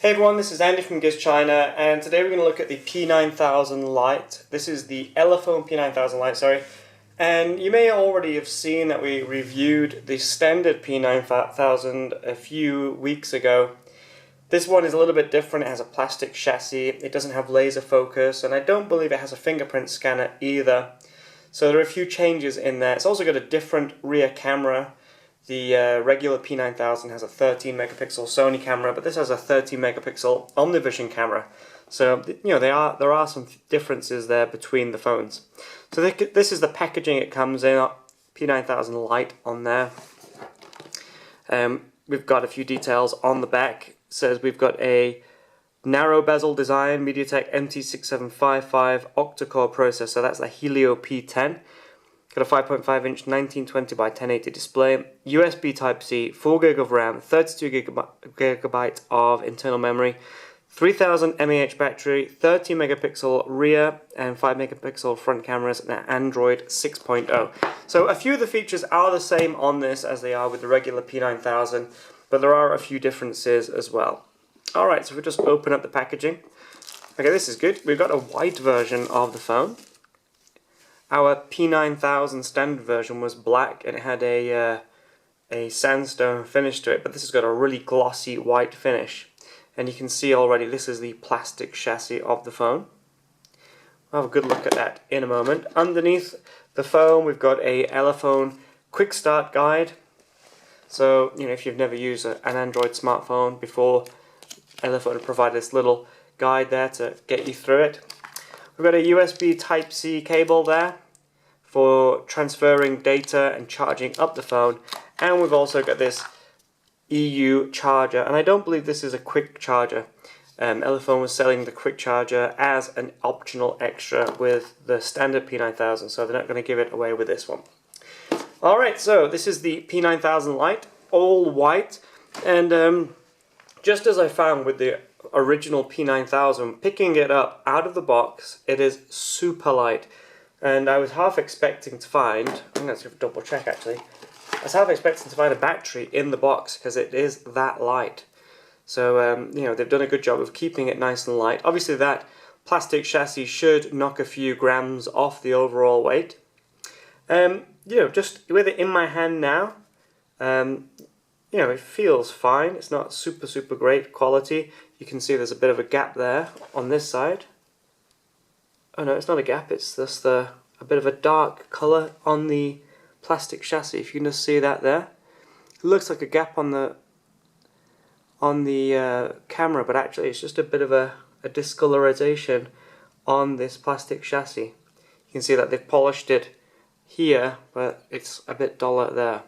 Hey everyone, this is Andy from Giz China, and today we're going to look at the P9000 Lite. This is the Elephone P9000 Lite, sorry. And you may already have seen that we reviewed the standard P9000 a few weeks ago. This one is a little bit different. It has a plastic chassis, it doesn't have laser focus, and I don't believe it has a fingerprint scanner either. So there are a few changes in there. It's also got a different rear camera. The regular P9000 has a 13 megapixel Sony camera, but this has a 30 megapixel Omnivision camera. So you know there are some differences there between the phones. So this is the packaging it comes in. P9000 Lite on there. We've got a few details on the back. It says we've got a narrow bezel design, MediaTek MT6755 octa-core processor. That's the Helio P10. Got a 5.5-inch 1920 by 1080 display, USB Type-C, 4 GB of RAM, 32 GB of internal memory, 3000 mAh battery, 30 megapixel rear and 5 megapixel front cameras, and Android 6.0. So a few of the features are the same on this as they are with the regular P9000, but there are a few differences as well. Alright, so if we just open up the packaging. Okay, this is good. We've got a white version of the phone. Our P9000 standard version was black and it had a sandstone finish to it, but this has got a really glossy white finish. And you can see already this is the plastic chassis of the phone. We'll have a good look at that in a moment. Underneath the phone we've got a Elephone quick start guide. So you know, if you've never used an Android smartphone before, Elephone provided this little guide there to get you through it. We've got a USB Type-C cable there for transferring data and charging up the phone, and we've also got this EU charger, and I don't believe this is a quick charger. Elephone was selling the quick charger as an optional extra with the standard P9000, so they're not going to give it away with this one. Alright, so this is the P9000 Lite, all white, and just as I found with the original P9000, picking it up out of the box, it is super light. And I was half expecting to find, I'm going to double check actually, I was half expecting to find a battery in the box because it is that light. So, you know, they've done a good job of keeping it nice and light. Obviously that plastic chassis should knock a few grams off the overall weight. You know, just with it in my hand now, you know, it feels fine. It's not super great quality. You can see there's a bit of a gap there on this side. Oh no, it's not a gap, it's just a bit of a dark colour on the plastic chassis. If you can just see that there. It looks like a gap on the camera, but actually it's just a bit of a discolorization on this plastic chassis. You can see that they've polished it here, but it's a bit duller there.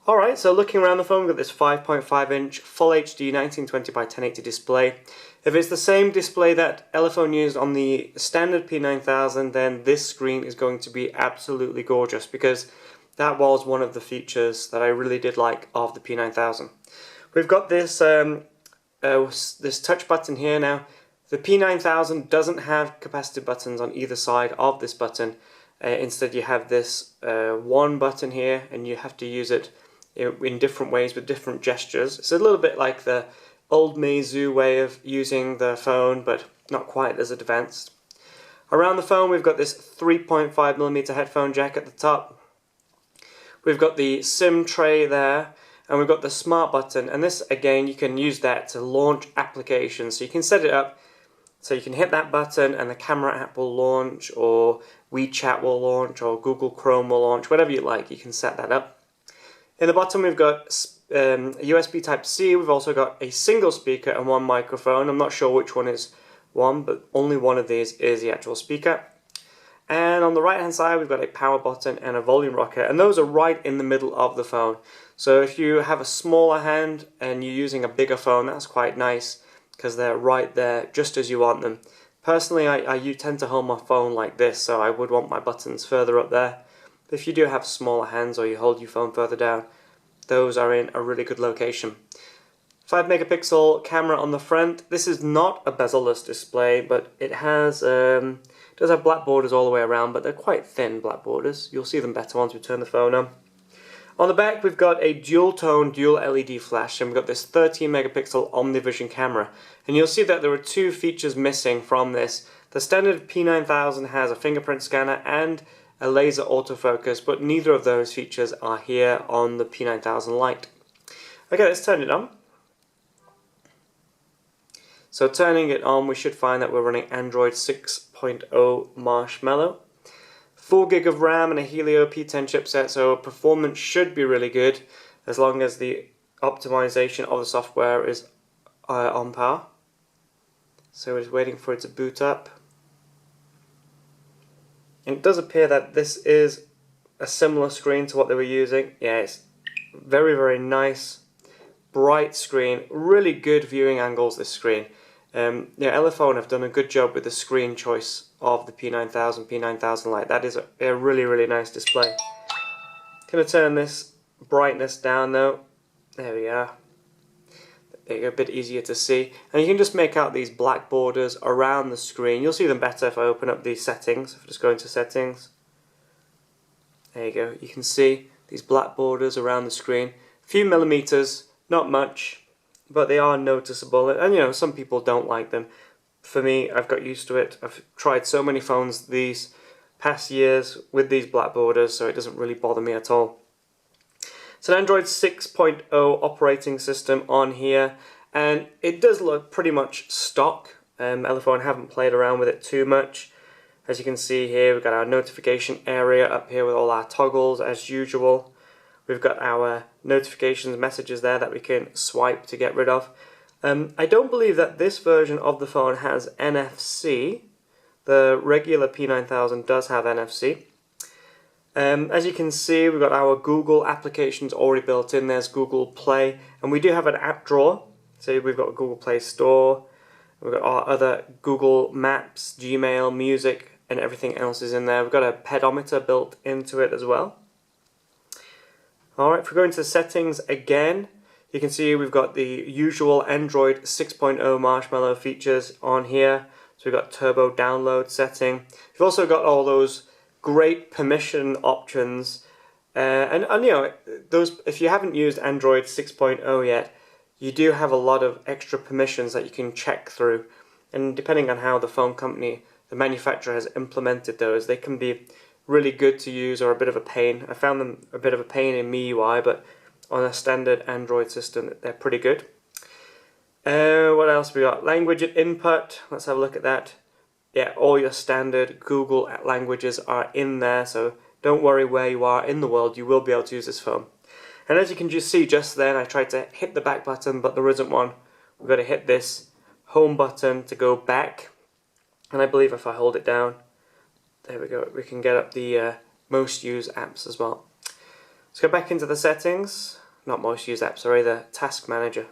Alright, so looking around the phone, we've got this 5.5-inch Full HD 1920 by 1080 display. If it's the same display that Elephone used on the standard P9000, then this screen is going to be absolutely gorgeous, because that was one of the features that I really did like of the P9000. We've got this this touch button here now. The P9000 doesn't have capacitive buttons on either side of this button. Instead you have this one button here, and you have to use it in different ways with different gestures. It's a little bit like the old Meizu way of using the phone, but not quite as advanced. Around the phone we've got this 3.5mm headphone jack at the top. We've got the SIM tray there, and we've got the smart button, and this again you can use that to launch applications. So you can set it up so you can hit that button and the camera app will launch, or WeChat will launch, or Google Chrome will launch, whatever you like, you can set that up. In the bottom we've got a USB Type-C, we've also got a single speaker and one microphone. I'm not sure which one is one, but only one of these is the actual speaker. And on the right hand side we've got a power button and a volume rocker, and those are right in the middle of the phone. So if you have a smaller hand and you're using a bigger phone, that's quite nice, because they're right there just as you want them. Personally, I tend to hold my phone like this, so I would want my buttons further up there. But if you do have smaller hands, or you hold your phone further down, those are in a really good location. 5 megapixel camera on the front. This is not a bezel-less display, but it has does have black borders all the way around, but they're quite thin black borders. You'll see them better once we turn the phone on. On the back we've got a dual tone, dual LED flash, and we've got this 13 megapixel OmniVision camera. And you'll see that there are two features missing from this. The standard P9000 has a fingerprint scanner and a laser autofocus, but neither of those features are here on the P9000 Lite. Okay, let's turn it on. So turning it on, we should find that we're running Android 6.0 Marshmallow. 4 GB of RAM and a Helio P10 chipset, so performance should be really good as long as the optimization of the software is on par. So we're just waiting for it to boot up. And it does appear that this is a similar screen to what they were using. Yeah, it's very, very nice, bright screen, really good viewing angles, this screen. Yeah, Elephone have done a good job with the screen choice of the P9000, P9000 Lite. That is a really, really nice display. Going to turn this brightness down though. There we are. There you go, a bit easier to see. And you can just make out these black borders around the screen. You'll see them better if I open up these settings. If I just go into settings. There you go. You can see these black borders around the screen. A few millimeters, not much, but they are noticeable. And you know, some people don't like them. For me, I've got used to it. I've tried so many phones these past years with these black borders, so it doesn't really bother me at all. It's an Android 6.0 operating system on here, and it does look pretty much stock. Elephone haven't played around with it too much. As you can see here, we've got our notification area up here with all our toggles as usual. We've got our notifications messages there that we can swipe to get rid of. I don't believe that this version of the phone has NFC. The regular P9000 does have NFC. As you can see, we've got our Google applications already built in. There's Google Play, and we do have an app drawer. So we've got Google Play Store, we've got our other Google Maps, Gmail, music, and everything else is in there. We've got a pedometer built into it as well. Alright, if we go into the settings again, you can see we've got the usual Android 6.0 Marshmallow features on here. So we've got turbo download setting. We've also got all those great permission options. And you know, those, if you haven't used Android 6.0 yet, you do have a lot of extra permissions that you can check through. And depending on how the phone company, the manufacturer has implemented those, they can be really good to use or a bit of a pain. I found them a bit of a pain in MIUI, but on a standard Android system, they're pretty good. What else we got? Language input. Let's have a look at that. Yeah, all your standard Google languages are in there, so don't worry where you are in the world, you will be able to use this phone. And as you can just see just then, I tried to hit the back button, but there isn't one. We've got to hit this home button to go back. And I believe if I hold it down, there we go, we can get up the most used apps as well. Let's go back into the settings, not most used apps, sorry, the task manager.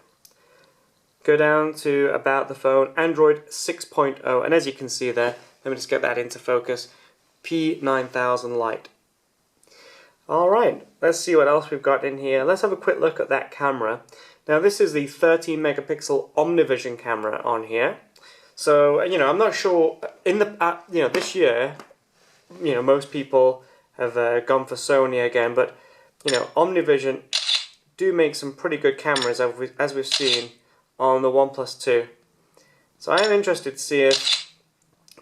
Go down to about the phone, Android 6.0, and as you can see there, let me just get that into focus, P9000 Lite. Alright, let's see what else we've got in here. Let's have a quick look at that camera. Now this is the 13 megapixel OmniVision camera on here. So, you know, I'm not sure, in the, you know, this year, you know, most people have gone for Sony again, but, you know, OmniVision do make some pretty good cameras as we've seen on the OnePlus 2. So I am interested to see if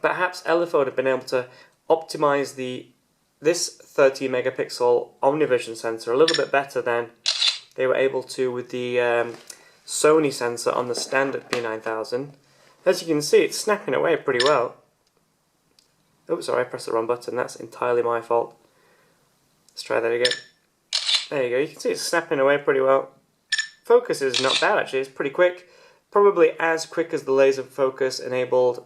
perhaps Elephone have been able to optimize this 13 megapixel OmniVision sensor a little bit better than they were able to with the Sony sensor on the standard P9000. As you can see, it's snapping away pretty well. Oh, sorry, I pressed the wrong button. That's entirely my fault. Let's try that again. There you go. You can see it's snapping away pretty well. Focus is not bad actually. It's pretty quick. Probably as quick as the laser focus enabled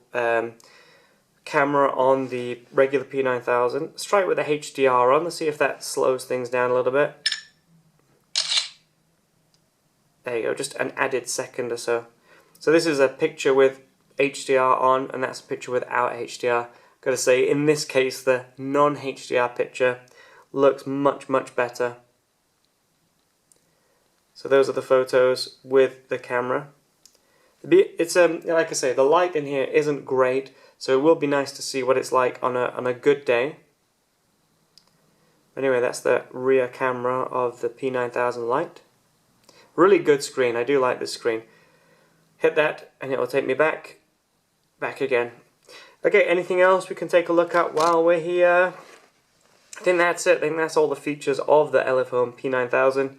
camera on the regular P9000. Let's try it with the HDR on. Let's see if that slows things down a little bit. There you go. Just an added second or so. So this is a picture with HDR on, and that's a picture without HDR. Gotta say, in this case, the non-HDR picture looks much, much better. So those are the photos with the camera. It's like I say, the light in here isn't great, so it will be nice to see what it's like on a good day. Anyway, that's the rear camera of the P9000 Lite. Really good screen. I do like this screen. Hit that and it will take me back again. Okay, anything else we can take a look at while we're here? I think that's it. I think that's all the features of the Elephone P9000.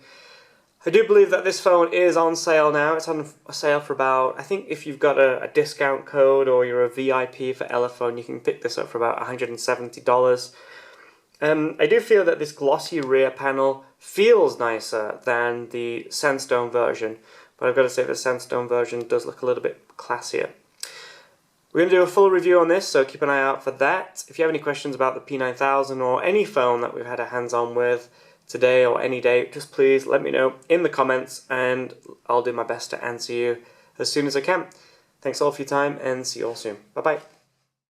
I do believe that this phone is on sale now. It's on sale for about, I think if you've got a discount code or you're a VIP for Elephone, you can pick this up for about $170. I do feel that this glossy rear panel feels nicer than the Sandstone version, but I've got to say the Sandstone version does look a little bit classier. We're going to do a full review on this, so keep an eye out for that. If you have any questions about the P9000 or any phone that we've had a hands-on with today or any day, just please let me know in the comments and I'll do my best to answer you as soon as I can. Thanks all for your time and see you all soon. Bye bye.